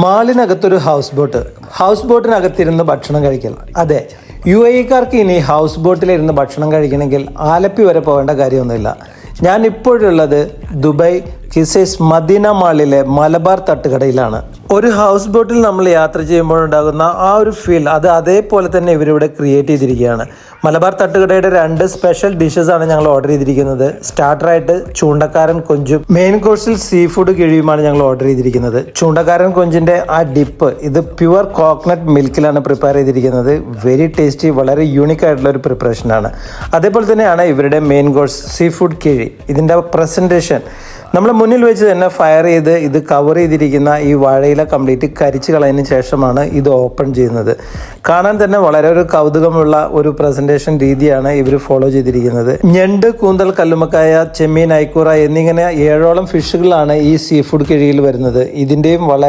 മാളിനകത്തൊരു house ബോട്ടിനകത്തിരുന്ന് ഭക്ഷണം കഴിക്കൽ. അതെ, UAE-കാർക്ക് ഇനി ഹൗസ് ബോട്ടിലിരുന്ന് ഭക്ഷണം കഴിക്കണമെങ്കിൽ ആലപ്പി വരെ പോകേണ്ട കാര്യമൊന്നുമില്ല. ഞാൻ ഇപ്പോഴുള്ളത് ദുബായ് കിസൈസ് മദീന മാളിലെ മലബാർ തട്ടുകടയിലാണ്. ഒരു ഹൗസ് ബോട്ടിൽ നമ്മൾ യാത്ര ചെയ്യുമ്പോഴുണ്ടാകുന്ന ആ ഒരു ഫീൽ അത് അതേപോലെ തന്നെ ഇവരിവിടെ ക്രിയേറ്റ് ചെയ്തിരിക്കുകയാണ്. മലബാർ തട്ടുകടയുടെ 2 സ്പെഷ്യൽ ഡിഷസ് ആണ് ഞങ്ങൾ ഓർഡർ ചെയ്തിരിക്കുന്നത്. സ്റ്റാർട്ടറായിട്ട് ചൂണ്ടക്കാരൻ കൊഞ്ചും മെയിൻ കോഴ്സിൽ സീ ഫുഡ് കിഴിയുമാണ് ഞങ്ങൾ ഓർഡർ ചെയ്തിരിക്കുന്നത്. ചൂണ്ടക്കാരൻ കൊഞ്ചിൻ്റെ ആ ഡിപ്പ് ഇത് പ്യുവർ കോക്കനട്ട് മിൽക്കിലാണ് പ്രിപ്പയർ ചെയ്തിരിക്കുന്നത്. വെരി ടേസ്റ്റി, വളരെ യൂണിക് ആയിട്ടുള്ള ഒരു പ്രിപ്പറേഷനാണ്. അതേപോലെ തന്നെയാണ് ഇവരുടെ മെയിൻ കോഴ്സ് സീ ഫുഡ് കിഴി. ഇതിൻ്റെ പ്രസൻറ്റേഷൻ നമ്മൾ മുന്നിൽ വെച്ച് തന്നെ ഫയർ ചെയ്ത് ഇത് കവർ ചെയ്തിരിക്കുന്ന ഈ വാഴയില കംപ്ലീറ്റ് കരിച്ച് കളഞ്ഞതിന് ശേഷമാണ് ഇത് ഓപ്പൺ ചെയ്യുന്നത്. കാണാൻ തന്നെ വളരെ ഒരു കൗതുകമുള്ള ഒരു പ്രസൻറ്റേഷൻ രീതിയാണ് ഇവർ ഫോളോ ചെയ്തിരിക്കുന്നത്. ഞണ്ട്, കൂന്തൽ, കല്ലുമ്മക്കായ, ചെമ്മീൻ, ഐക്കൂറ എന്നിങ്ങനെ 7ഓളം ഫിഷുകളാണ് ഈ സീ ഫുഡ് കിഴിയിൽ വരുന്നത്. ഇതിൻ്റെയും വളരെ